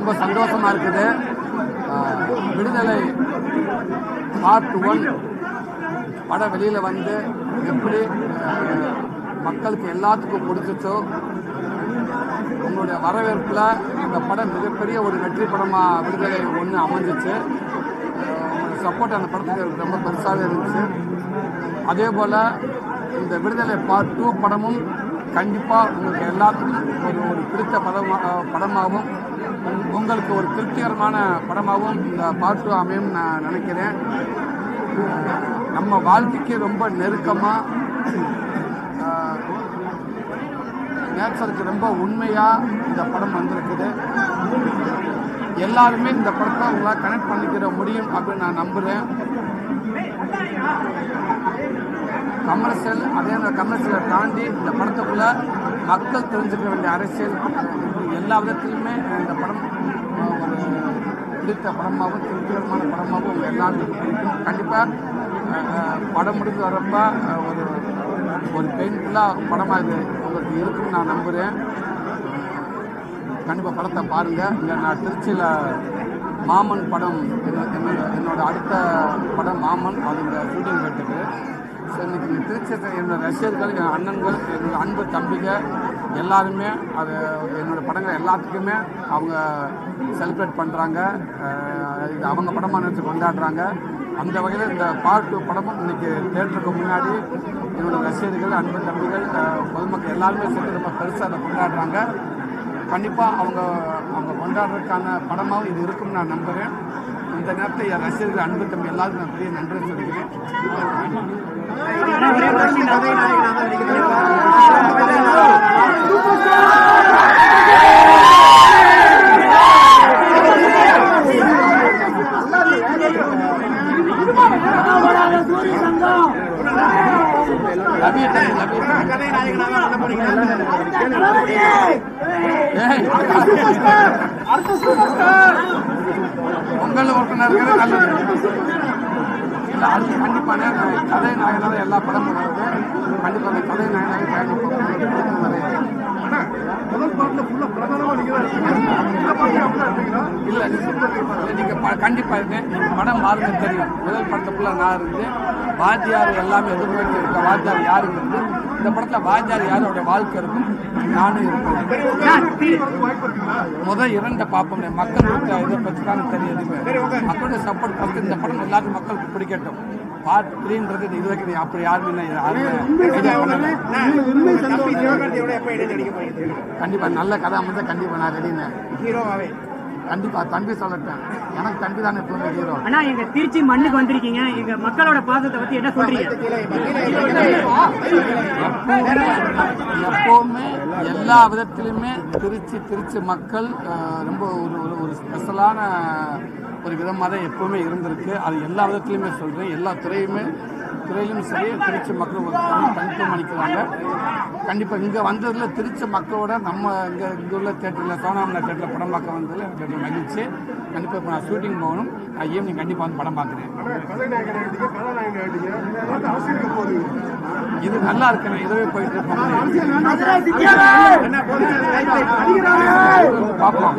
ரொம்ப சந்தோஷமாக இருக்குது. விடுதலை பார்ட் 1 படம் வெளியில் வந்து எப்படி மக்களுக்கு எல்லாத்துக்கும் பிடிச்சிச்சோ, உங்களுடைய வரவேற்பில் இந்த படம் மிகப்பெரிய ஒரு வெற்றி படமாக விடுதலை 1 அமைஞ்சிச்சு. உங்களுடைய சப்போர்ட் அந்த படத்துக்கு ரொம்ப பெருசாகவே இருந்துச்சு. அதே போல் இந்த விடுதலை பார்ட் 2 படமும் கண்டிப்பாக உங்களுக்கு எல்லாத்துக்கும் ஒரு பிடித்த படமாகவும் உங்களுக்கு ஒரு திருப்திகரமான படமாகவும் இந்த பார்ட் 2 அமையும் நான் நினைக்கிறேன். நம்ம வாழ்க்கைக்கு ரொம்ப நெருக்கமாக, நேச்சருக்கு ரொம்ப உண்மையாக இந்த படம் வந்திருக்குது. எல்லாருமே இந்த படத்தை உங்களால் கனெக்ட் பண்ணிக்கிற முடியும் அப்படின்னு நான் நம்புகிறேன். கமர்ஷியல், அதே கமர்ஷியலை தாண்டி இந்த படத்துக்குள்ள மக்கள் தெரிஞ்சுக்க வேண்டிய அரசியல் எல்லா விதத்திலுமே இந்த படம் ஒரு பிடித்த படமாகவும் திருப்திகரமான படமாகவும் எல்லாருக்கும் பிடிக்கும். கண்டிப்பாக படம் முடிஞ்சு வரப்ப ஒரு பெயின்ஃபுல்லாக படமாக இது உங்களுக்கு இருக்குன்னு நான் நம்புகிறேன். கண்டிப்பாக படத்தை பாருங்கள். இல்லை, நான் திருச்சியில் மாமன் படம் என்னோட அடுத்த படம் மாமன், அதுங்க ஷூட்டிங் போயிட்டுருக்கு. ஸோ இன்றைக்கி திருச்சி என்னோட ரசிகர்கள், என் அண்ணன்கள், என்னோட அன்பு தம்பிங்க எல்லாருமே அது என்னோடய படங்கள் எல்லாத்துக்குமே அவங்க செலிப்ரேட் பண்ணுறாங்க. இது அவங்க படமாக நினச்சி கொண்டாடுறாங்க. அந்த வகையில் இந்த பார்ட் 2 படமும் இன்றைக்கி தேட்டருக்கு முன்னாடி என்னோடய ரசிகர்கள், அன்பு தம்பிகள், பொதுமக்கள் எல்லாருமே சேர்த்து ரொம்ப பெருசாக அதை கொண்டாடுறாங்க. கண்டிப்பாக அவங்க கொண்டாடுறதுக்கான படமாகவும் இது இருக்குன்னு நான் நம்புகிறேன். இந்த நேரத்தில் என் ரசிகர்கள், அன்பு தம்பி எல்லாருக்கும் நான் பெரிய நன்றி சொல்லிக்கிறேன். பொங்கல் உறுப்பினர்கள் நல்லது இல்லை, அது கண்டிப்பான கதை நாயனாக எல்லா படமும் வருது. கண்டிப்பாக அந்த கதை நாயனாக இல்லை நீங்கள் கண்டிப்பாக இருக்கேன். படம் பாருங்க தெரியும். முதல் படத்துக்குள்ள நான் இருந்து வாத்தியார் எல்லாமே எதிர்நோக்கி இருக்க வாத்தியார் யாருங்கிறது இந்த படத்தில் வாத்தியார் யாரோட வாழ்க்கை இருக்கும், நானும் இருப்பேன். முதல் 2 பார்ப்போம். மக்களுக்கு இதை பற்றி தான் தெரியுது. மக்களுடைய சப்போர்ட் பார்த்து இந்த படம் எல்லாருக்கும் மக்களுக்கு பிடிக்கட்டும். பார்ட் 3ன்றது இது வரைக்கும் அப்படி யாருமே கண்டிப்பாக நல்ல கதை அமைச்சா கண்டிப்பாக நான் ரெடின்னு ஹீரோவாகவே கண்டிப்பா தம்பி சொல்லட்டேன். எனக்கு தம்பி தானே எப்பவுமே ஹீரோ. ஆனா எங்க திருச்சி மண்ணுக்கு வந்திருக்கீங்க, எங்க மக்களோட பாசத்தை பத்தி என்ன சொல்றீங்க? எப்பவுமே எல்லா விதத்திலுமே திருச்சி மக்கள் ரொம்ப ஒரு ஸ்பெஷலான ஒரு விதமாக தான் எப்பவுமே இருந்திருக்கு. அது எல்லா விதத்திலுமே சொல்றேன். எல்லா துறையிலும் சரி திருச்சி மக்கள் ஒரு தனித்துவம் அளிக்கிறாங்க. கண்டிப்பாக இங்கே வந்ததில் திருச்சி மக்களோட நம்ம இங்கே உள்ள தேட்டரில் சோனாமனா தேட்டரில் படம் பார்க்க வந்ததில் எனக்கு மகிழ்ச்சி. கண்டிப்பாக இப்போ நான் ஷூட்டிங் போகணும். நான் ஈவினிங் கண்டிப்பாக வந்து படம் பார்க்குறேன். இது நல்லா இருக்கு. இதுவே போயிட்டு இருக்கோம். பார்ப்போம்.